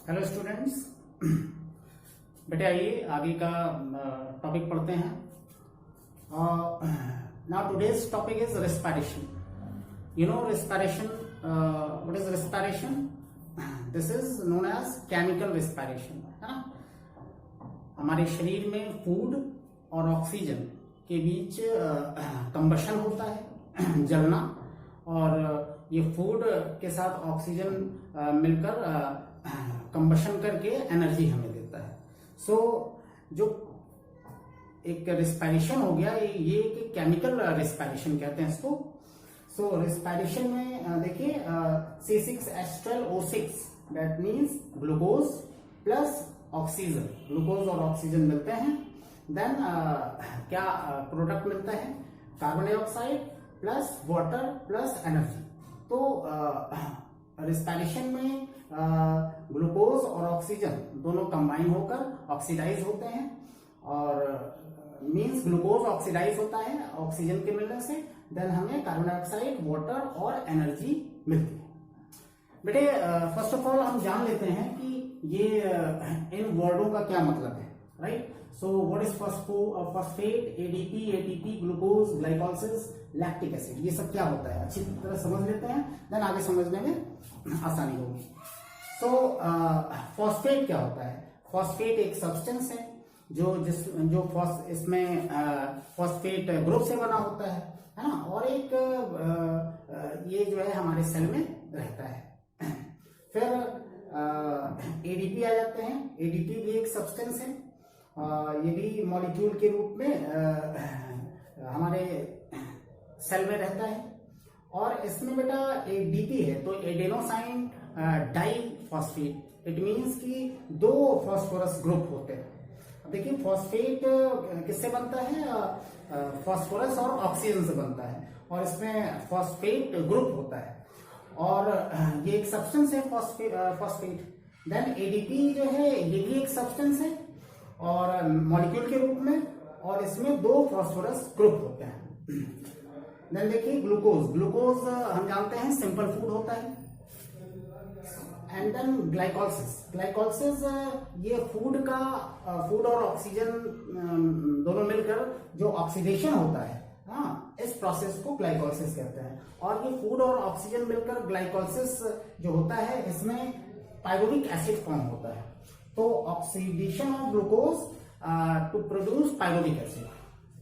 Hello students. बेटे आइए आगे का टॉपिक पढ़ते हैं। Now today's topic is respiration. You know respiration, what is respiration? This is known as chemical respiration, है ना। हमारे शरीर में फूड और ऑक्सीजन के बीच कंबशन होता है, जलना, और ये फूड के साथ ऑक्सीजन मिलकर कंबशन करके एनर्जी हमें देता है। सो जो एक रेस्पिरेशन हो गया, ये एक केमिकल रेस्पिरेशन कहते हैं इसको। सो रेस्पिरेशन में देखिए C6H12O6 that means glucose plus oxygen, glucose और ऑक्सीजन मिलते हैं। देन क्या प्रोडक्ट मिलता है? Carbon dioxide plus water plus energy. तो रेस्पिरेशन में ग्लूकोज और ऑक्सीजन दोनों कंबाइन होकर ऑक्सीडाइज होते हैं, और मींस ग्लूकोज ऑक्सीडाइज होता है ऑक्सीजन के मिलने से। देन हमें कार्बन डाइऑक्साइड, वाटर और एनर्जी मिलती है। बेटे फर्स्ट ऑफ ऑल हम जान लेते हैं कि ये इन वर्डों का क्या मतलब है, right. So what is phosphate, ADP, ATP, glucose, glycolysis, lactic acid, ये सब क्या होता है अच्छी तरह समझ लेते हैं, देन आगे समझने में आसानी होगी। तो फॉस्फेट क्या होता है? फॉस्फेट एक सब्सटेंस है जो इसमें फॉस्फेट ग्रुप से बना होता है ना, और एक ये जो है हमारे सेल में रहता है। फिर एडीपी आ जाते हैं। एडीपी भी एक सब्सटेंस है, ये भी मॉलिक्यूल के रूप में हमारे सेल में रहता है। और इसमें बेटा एडीपी है तो एडेनोसाइन डाइफॉस्फेट, इट मींस कि दो फॉस्फोरस ग्रुप होते हैं। अब देखिए फॉस्फेट किससे बनता है? फॉस्फोरस और ऑक्सीजन से बनता है, और इसमें फॉस्फेट ग्रुप होता है, और ये एक सब्सटेंस है फॉस्फेट। देन एडीपी जो है ये भी एक सब्सटेंस है और मॉलिक्यूल के रूप में, और इसमें दो फॉस्फोरस ग्रुप होते हैं। देन देखिए ग्लूकोज, ग्लूकोज हम जानते हैं सिंपल फूड होता है। एंड देन ग्लाइकोलाइसिस, ग्लाइकोलाइसिस ये फूड और ऑक्सीजन दोनों मिलकर जो ऑक्सीडेशन होता है, हाँ, इस प्रोसेस को ग्लाइकोलाइसिस कहते हैं। और ये फूड और ऑक्सीजन मिलकर ग्लाइकोलाइसिस जो होता है, इसमें पाइरुविक एसिड फॉर्म होता है। तो oxidation of glucose to produce pyruvic acid,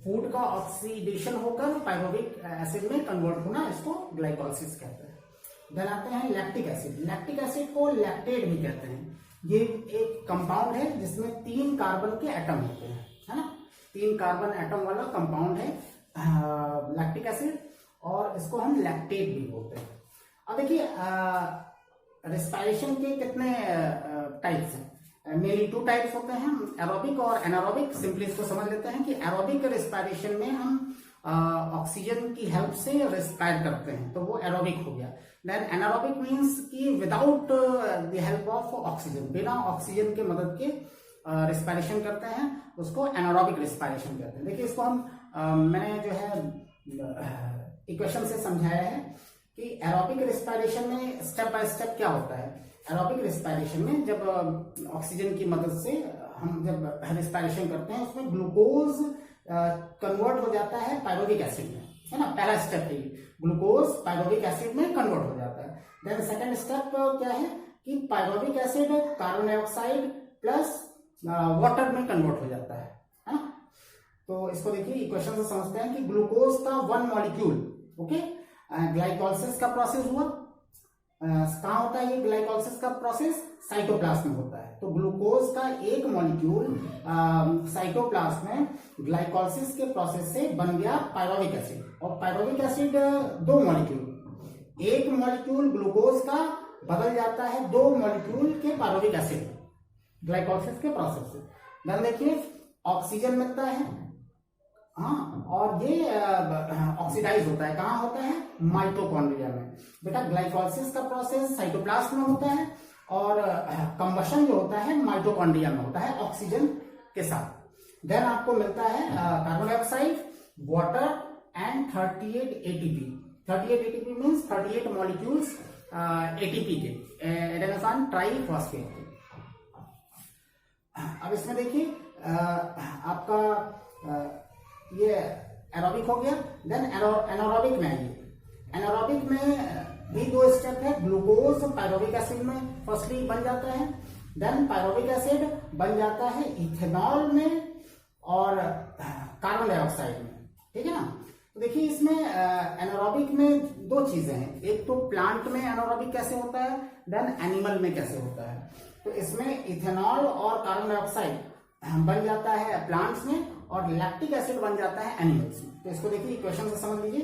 food का ऑक्सीडेशन होकर पाइरुविक एसिड में कन्वर्ट होना, इसको ग्लाइकोलाइसिस कहते हैं। देन आते हैं लैक्टिक एसिड। लैक्टिक एसिड को लैक्टेट भी कहते हैं। ये एक कंपाउंड है जिसमें 3 कार्बन के एटम होते हैं, है ना। 3 कार्बन एटम वाला कंपाउंड है लैक्टिक एसिड, और इसको हम लैक्टेट भी बोलते हैं। अब देखिए रेस्पिरेशन के कितने टाइप्स हैं? मेनली 2 टाइप्स होते हैं, एरोबिक और एनारोबिक। सिंपली इसको समझ लेते हैं कि एरोबिक रेस्पिरेशन में हम ऑक्सीजन की हेल्प से रेस्पायर करते हैं, तो वो एरोबिक हो गया। देन एनारोबिक मींस कि without the help of oxygen, बिना ऑक्सीजन के मदद के रेस्पिरेशन करते हैं, उसको एनारोबिक रेस्पिरेशन कहते हैं। देखिए इसको मैंने जो है इक्वेशन से समझाया है कि एरोबिक रेस्पिरेशन में स्टेप बाय स्टेप क्या होता है। एरोबिक रेस्पिरेशन में जब ऑक्सीजन की मदद से हम जब रेस्पिरेशन करते हैं, उसमें ग्लूकोज कन्वर्ट हो जाता है पाइरुविक एसिड में, है ना। पहला स्टेप है ग्लूकोज पाइरुविक एसिड में कन्वर्ट हो जाता है। देन सेकंड स्टेप क्या है कि pyruvic acid carbon dioxide plus water में कन्वर्ट हो जाता है ना। तो इसको देखिए इक्वेशन से समझते हैं कि ग्लूकोज का 1 मॉलिक्यूल, ओके, ग्लाइकोलाइसिस का प्रोसेस हुआ। कहाँ होता है ये ग्लाइकोलाइसिस का प्रोसेस? साइटोप्लाज्म में होता है। तो ग्लूकोज का 1 मॉलिक्यूल साइटोप्लाज्म में ग्लाइकोलाइसिस के प्रोसेस से बन गया पाइरुविक एसिड, और pyruvic acid 2 molecule, 1 molecule glucose का बदल जाता है 2 मॉलिक्यूल के पाइरुविक एसिड ग्लाइकोलाइसिस के प्रोसेस से। देन देखिए ऑक्सीजन मिलता है, हाँ, और ये ऑक्सीडाइज होता है। कहाँ होता है? माइटोकॉन्ड्रिया में। बेटा ग्लाइकोलाइसिस का प्रोसेस साइटोप्लाज्म में होता है, और कंबशन जो होता है माइटोकॉन्ड्रिया में होता है ऑक्सीजन के साथ। देन आपको मिलता है carbon dioxide, water and 38 ATP. 38 ATP means 38 molecules ATP के, एडेनोसिन ट्राइफॉस्फेट के। अब इसमें देखिए आपका ये एरोबिक हो गया। देन एनारोबिक में आइए। एनारोबिक में भी दो स्टेप है। ग्लूकोज पायरोबिक एसिड में फर्स्टली बन जाता है, देन पायरोबिक एसिड बन जाता है इथेनॉल में और कार्बन डाइऑक्साइड में, ठीक है ना। तो देखिए इसमें एनारोबिक में दो चीजें हैं, एक तो प्लांट में एनारोबिक कैसे होता है, देन एनिमल में कैसे होता है। तो इसमें इथेनॉल और कार्बन डाइऑक्साइड बन जाता है प्लांट्स में और लैक्टिक एसिड बन जाता है एनिमल्स में। तो इसको देखिए इक्वेशन से समझ लीजिए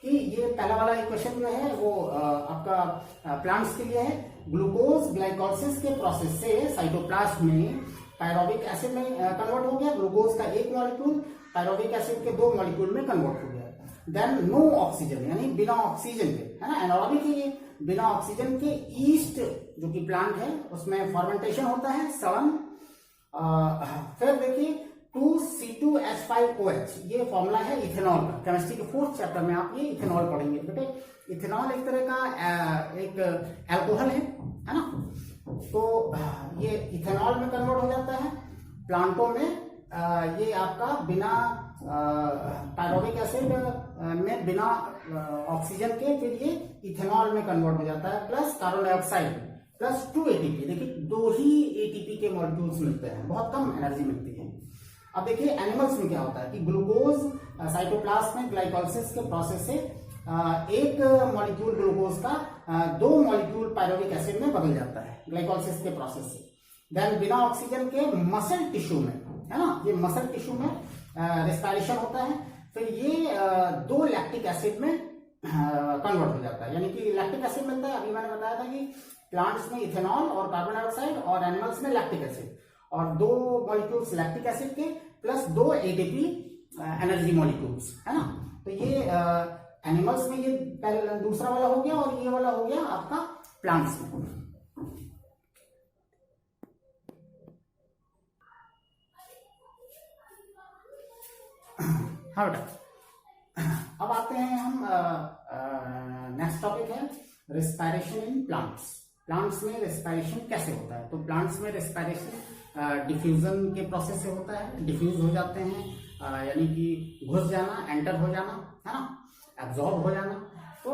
कि ये पहला वाला इक्वेशन जो है वो आपका प्लांट्स के लिए है। ग्लूकोज ग्लाइकोलिसिस के प्रोसेस से साइटोप्लाज्म में पायरोबिक एसिड में कन्वर्ट हो गया, ग्लूकोज का एक मॉलिक्यूल पायरोबिक एसिड के दो मॉलिक्यूल में कन्वर्ट हो गया। देन नो ऑक्सीजन, यानी बिना ऑक्सीजन के, है ना, एनारोबिक है ये, बिना ऑक्सीजन के ईस्ट जो कि प्लांट है उसमें फर्मेंटेशन होता है, सड़न। फिर देखिए 2C2H5OH ये फॉर्मूला है इथेनॉल का। केमिस्ट्री के 4th चैप्टर में आप ये इथेनॉल पढ़ेंगे बेटे। इथेनॉल एक तरह का एक अल्कोहल है ना। तो ये इथेनॉल में कन्वर्ट हो जाता है प्लांटों में। ये आपका बिना पायरोबिक एसिड में बिना ऑक्सीजन के फिर ये इथेनॉल में कन्वर्ट हो जाता है, plus carbon dioxide plus 2 ATP। देखिए दो ही ATP के मॉलिक्यूल्स मिलते हैं, बहुत कम एनर्जी मिलती है। अब देखिए एनिमल्स में क्या होता है कि ग्लूकोज साइटोप्लाज्म में ग्लाइकोलिसिस के प्रोसेस से एक मॉलिक्यूल ग्लूकोज का दो मॉलिक्यूल पायरोबिक एसिड में बदल जाता है ग्लाइकोलिसिस के प्रोसेस से। देन बिना ऑक्सीजन के मसल टिश्यू में, है ना, ये मसल टिश्यू में रेस्पिरेशन होता है, फिर ये दो लैक्टिक एसिड में कन्वर्ट हो जाता है। यानी कि लैक्टिक एसिड मिलता है, अभी मैंने बताया था कि प्लांट्स में इथेनॉल और कार्बन डाइऑक्साइड और एनिमल्स में लैक्टिक एसिड, और दो मॉलिक्यूल्स लैक्टिक एसिड के प्लस दो ATP एनर्जी मॉलिक्यूल्स, है ना। तो ये एनिमल्स में ये पहला दूसरा वाला हो गया और ये वाला हो गया आपका प्लांट्स में। हाँ बेटा, अब आते हैं हम नेक्स्ट टॉपिक है रेस्पिरेशन इन प्लांट्स। प्लांट्स में रेस्पिरेशन कैसे होता है। तो प्लांट्स में रेस्पिरेशन डिफ्यूजन के प्रोसेस से होता है। डिफ्यूज हो जाते हैं यानी कि घुस जाना, एंटर हो जाना, है ना, एब्जॉर्ब हो जाना। तो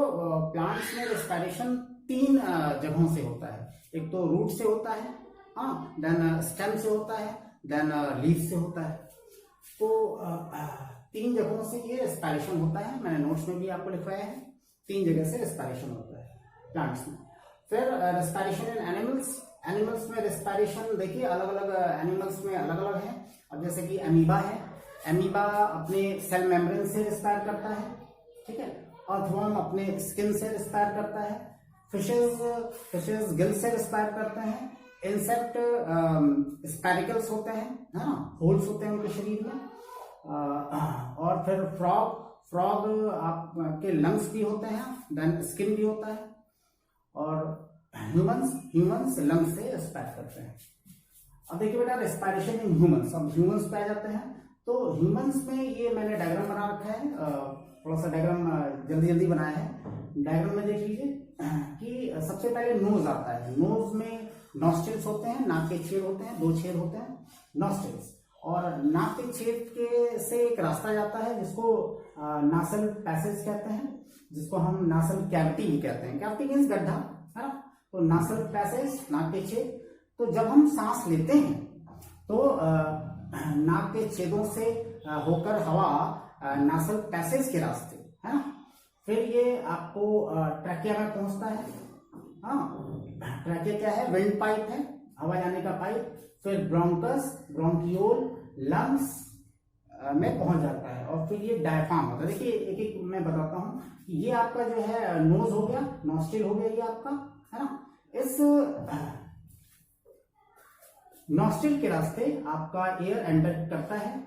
प्लांट्स में रेस्पिरेशन 3 जगहों से होता है। एक तो रूट से होता है, हाँ, देन स्टेम से होता है, देन लीफ से होता है। तो 3 जगहों से ये रेस्पिरेशन होता है। मैंने नोट्स में भी आपको लिखवाया है, 3 जगह से रेस्पिरेशन होता है प्लांट्स में। फिर रेस्पिरेशन इन एनिमल्स। एनिमल्स में रेस्पिरेशन देखिए अलग अलग एनिमल्स में अलग अलग है। अब जैसे कि अमीबा है, अमीबा अपने सेल मेम्ब्रेन से रेस्पायर करता है, ठीक है। अर्थवर्म अपने स्किन से रेस्पायर करता है। फिशेज गिल से रेस्पायर करते हैं। इंसेक्ट स्पेरिकल्स होते हैं, है ना, होल्स होते हैं उनके शरीर में। और फिर फ्रॉग आपके लंग्स भी होते हैं, देन स्किन भी होता है। और ह्यूमंस लंग्स से रेस्पायर करते हैं। अब देखिए बेटा रेस्पिरेशन इन ह्यूमंस। अब ह्यूमंस पे आ जाते हैं। तो ह्यूमंस में ये मैंने डायग्राम बना रखा है, थोड़ा सा डायग्राम जल्दी बनाया है। डायग्राम में देख लीजिए कि सबसे पहले नोज आता है। नोज में नॉस्ट्रिल्स होते हैं, नाक के छेद होते हैं, 2 छेद होते हैं नॉस्ट्रिल्स। और नाक के छेद के से एक रास्ता जाता है जिसको नासल पैसेज कहते हैं, जिसको हम नासल कैविटी भी कहते हैं। कैविटी मीन्स गड्ढा, है ना। तो नासल पैसेज, नाक के छेद। तो जब हम सांस लेते हैं तो नाक के छेदों से होकर हवा नासल पैसेज के रास्ते, है ना, फिर ये आपको ट्रैकिया में पहुंचता है। हाँ, ट्रैकिया क्या है, विंड पाइप है, हवा जाने का पाइप। फिर ब्रोंकस, ब्रोंकियोल, लंग्स में पहुंच जाता है और फिर ये डायफ्राम होता है। देखिए एक एक मैं बताता हूं। ये आपका जो है नोज हो गया, नॉस्ट्रिल हो गया ये आपका, है ना। इस नॉस्ट्रिल के रास्ते आपका एयर एंटर करता है,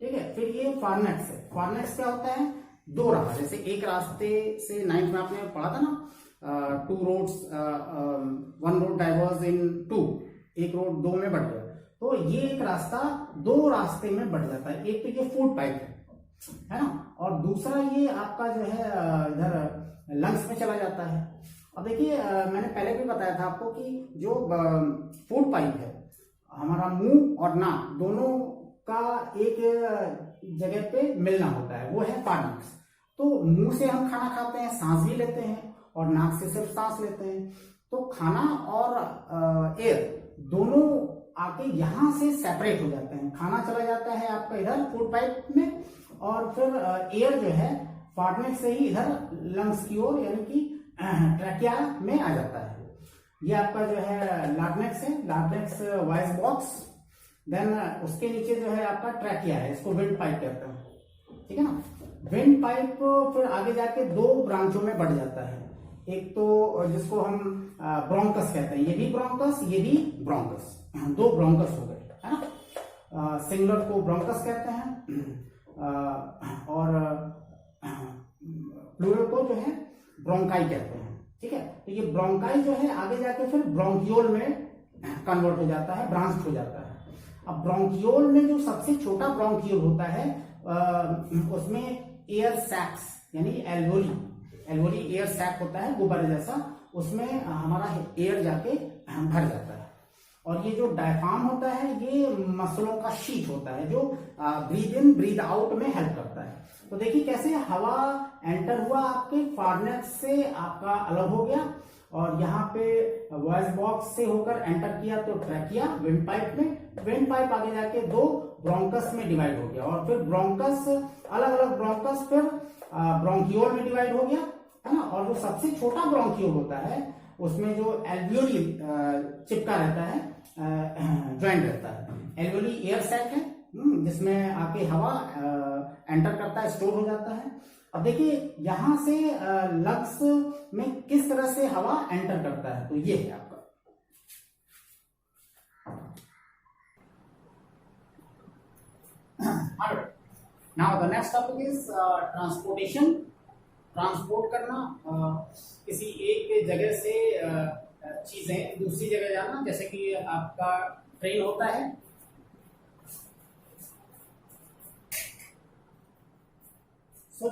ठीक है। फिर ये फार्नेक्स है। फार्नेक्स क्या होता है, 2 राह, जैसे एक रास्ते से 9th में आपने पढ़ा था ना, 2 रोड्स 1 रोड डाइवर्स इन 2, एक रोड 2 में बढ़ गया। तो ये एक रास्ता 2 रास्ते में बढ़ जाता है। एक तो ये फूड पाइप है ना, और दूसरा ये आपका जो है इधर लंग्स में चला जाता है। अब देखिए मैंने पहले भी बताया था आपको कि जो फूड पाइप है हमारा मुंह और नाक दोनों का एक जगह पे मिलना होता है, वो है फार्निक्स। तो मुंह से हम खाना खाते हैं, सांस भी लेते हैं, और नाक से सिर्फ सांस लेते हैं। तो खाना और एयर दोनों आके यहाँ से सेपरेट हो जाते हैं। खाना चला जाता है आपका इधर फूड पाइप में, और फिर एयर जो है फार्निक्स से ही इधर लंग्स की ओर यानी कि ट्रैकिया में आ जाता है। ये आपका जो है लार्नेक्स है, लार्नेक्स वॉइस बॉक्स। देन उसके नीचे जो है आपका ट्रैकिया है, इसको विंड पाइप कहते हैं, ठीक है ना। विंड पाइप फिर आगे जाके दो ब्रांचों में बढ़ जाता है। एक तो जिसको हम ब्रोंकस कहते हैं, ये भी ब्रोंकस, ये भी ब्रोंकस, दो ब्रोंकस हो गए, है ना। सिंगुलर को ब्रोंकस कहते हैं और प्लूरल को जो है ब्रोंकाई कहते हैं, ठीक है। तो ये ब्रोंकाई जो है आगे जाके फिर ब्रोंकियोल में कन्वर्ट हो जाता है, ब्रांच हो जाता है। अब ब्रोंकियोल में जो सबसे छोटा ब्रोंकियोल होता है उसमें एयर सैक्स यानी एल्वोली एयर सैक होता है, गुब्बारे जैसा, उसमें हमारा एयर जाके भर जाता है। और ये जो डायफ्राम होता है ये मसलों का शीट होता है जो ब्रीद इन ब्रीद आउट में हेल्प करता है। तो देखिए कैसे हवा एंटर हुआ आपके फार्नेक्स से, आपका अलग हो गया, और यहाँ पे वॉइस बॉक्स से होकर एंटर किया तो ट्रैकिया विंड पाइप में, विंड पाइप आगे जाके दो ब्रोंकस में डिवाइड हो गया, और फिर ब्रोंकस अलग अलग ब्रोंकस फिर ब्रोंकियोल में डिवाइड हो गया, है ना। और जो सबसे छोटा ब्रोंकियोल होता है उसमें जो एल्वियोली चिपका रहता है, ज्वाइंट रहता है। एल्वियोली एयर सैक है जिसमें आके हवा एंटर करता है, स्टोर हो जाता है। अब देखिए यहां से लंग्स में किस तरह से हवा एंटर करता है, तो ये है आपका। Now the next topic is transportation. Transport करना, किसी एक जगह से चीजें दूसरी जगह जाना, जैसे कि आपका ट्रेन होता है।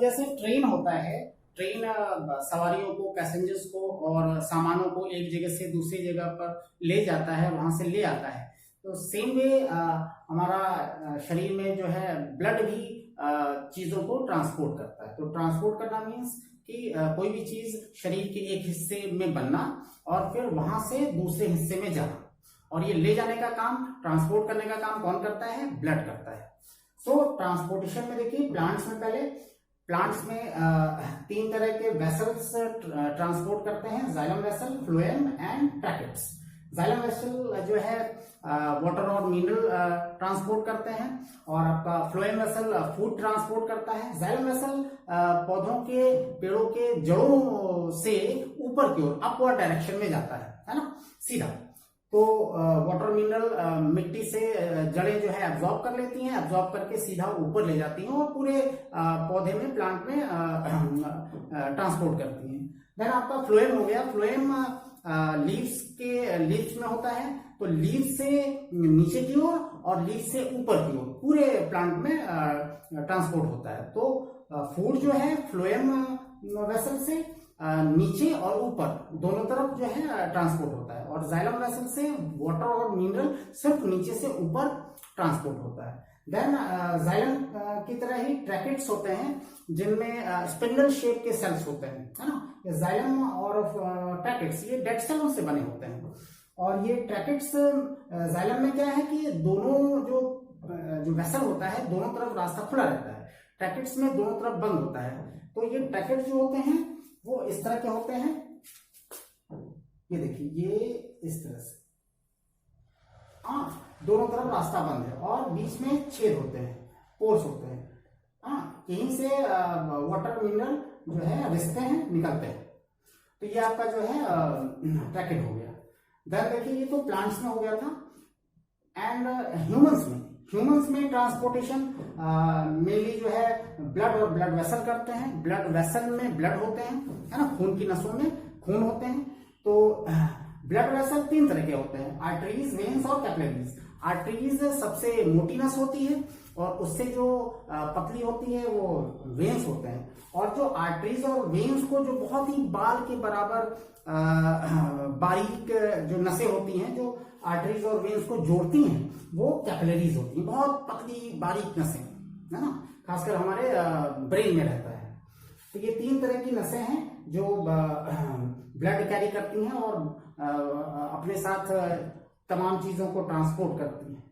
जैसे ट्रेन होता है, ट्रेन सवारियों को, पैसेंजर्स को और सामानों को एक जगह से दूसरी जगह पर ले जाता है, वहां से ले आता है। तो सेम वे हमारा शरीर में जो है ब्लड भी चीजों को ट्रांसपोर्ट करता है। तो ट्रांसपोर्ट करना मीन्स कि कोई भी चीज शरीर के एक हिस्से में बनना और फिर वहां से दूसरे हिस्से में जाना, और ये ले जाने का काम, ट्रांसपोर्ट करने का काम कौन करता है? ब्लड करता है। ट्रांसपोर्टेशन में देखिए प्लांट्स में, पहले प्लांट्स में तीन तरह के वेसल्स ट्रांसपोर्ट करते हैं, xylem vessel, phloem and tracheids. Xylem vessel जो है वाटर और मिनरल ट्रांसपोर्ट करते हैं, और आपका फ्लोएम वेसल फूड ट्रांसपोर्ट करता है। जाइलम वेसल पौधों के, पेड़ों के जड़ों से ऊपर की ओर, अपवर्ड डायरेक्शन में जाता है ना, सीधा। तो वाटर मिनरल मिट्टी से जड़ें जो है एब्जॉर्ब कर लेती हैं, एब्जॉर्ब करके सीधा ऊपर ले जाती हैं और पूरे पौधे में, प्लांट में ट्रांसपोर्ट करती हैं। देन आपका फ्लोएम हो गया। फ्लोएम लीव्स में होता है, तो लीव्स से नीचे की ओर और लीव्स से ऊपर की ओर पूरे प्लांट में ट्रांसपोर्ट होता है। तो फूड जो है फ्लोएम वेसल से नीचे और ऊपर दोनों तरफ जो है ट्रांसपोर्ट होता है, और जाइलम वेसल से वाटर और मिनरल सिर्फ नीचे से ऊपर ट्रांसपोर्ट होता है। देन जाइलम की तरह ही ट्रैकेट्स होते हैं जिनमें स्पिंडल शेप के सेल्स होते हैं, है ना। ये जाइलम और ट्रैकेट्स ये डेड सेलों से बने होते हैं, और ये ट्रैकेट्स जाइलम में क्या है कि दोनों जो वेसल होता है दोनों तरफ रास्ता खुला रहता है, ट्रैकेट्स में दोनों तरफ बंद होता है। तो ये ट्रैकेट्स जो होते हैं वो इस तरह के होते हैं, ये देखिए ये इस तरह से, दोनों तरफ रास्ता बंद है और बीच में छेद होते हैं, पोर्स होते हैं, यहीं से वाटर मिनरल जो है रिश्ते हैं, निकलते हैं। तो ये आपका जो है ट्रैकेट हो गया। देन देखिए ये तो प्लांट्स में हो गया था। एंड ह्यूमंस में ट्रांसपोर्टेशन मेनली जो है ब्लड और ब्लड वेसल करते हैं। ब्लड वेसल में ब्लड होते हैं, है ना, खून की नसों में खून होते हैं। तो ब्लड वेसल तीन तरह के होते हैं, आर्टरीज, वेन्स और कैपिलरीज। आर्टरीज सबसे मोटी नस होती है, और उससे जो पतली होती है वो वेन्स होते हैं, और जो आर्टरीज और वेन्स को जो बहुत ही बाल के बराबर बारीक जो नसें होती हैं जो आर्टरीज और वेन्स को जोड़ती हैं वो कैपिलरीज होती हैं, बहुत पतली बारीक नसें, है ना, खासकर हमारे ब्रेन में रहता है। तो ये 3 तरह की नसें हैं जो ब्लड कैरी करती हैं और अपने साथ तमाम चीजों को ट्रांसपोर्ट करती हैं।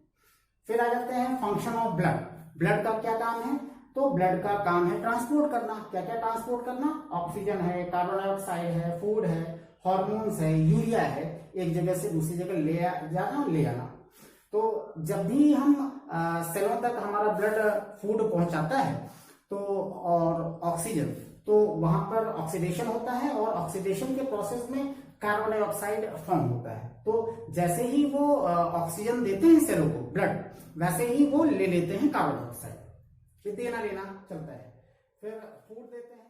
फिर आ जाते हैं फंक्शन ऑफ ब्लड। ब्लड का क्या काम है? तो ब्लड का काम है ट्रांसपोर्ट करना। क्या क्या ट्रांसपोर्ट करना? ऑक्सीजन है, कार्बन डाइऑक्साइड है, फूड है, हार्मोन्स है, यूरिया है, एक जगह से दूसरी जगह ले जाना, ले आना। तो जब भी हम सेलों तक हमारा ब्लड फूड पहुंचाता है तो और ऑक्सीजन, तो वहां पर ऑक्सीडेशन होता है और ऑक्सीडेशन के प्रोसेस में कार्बन डाइऑक्साइड फॉर्म होता है। तो जैसे ही वो ऑक्सीजन देते हैं सेलों को ब्लड, वैसे ही वो ले लेते हैं कार्बन डाइऑक्साइड, देना लेना चलता है। फिर फूड देते हैं।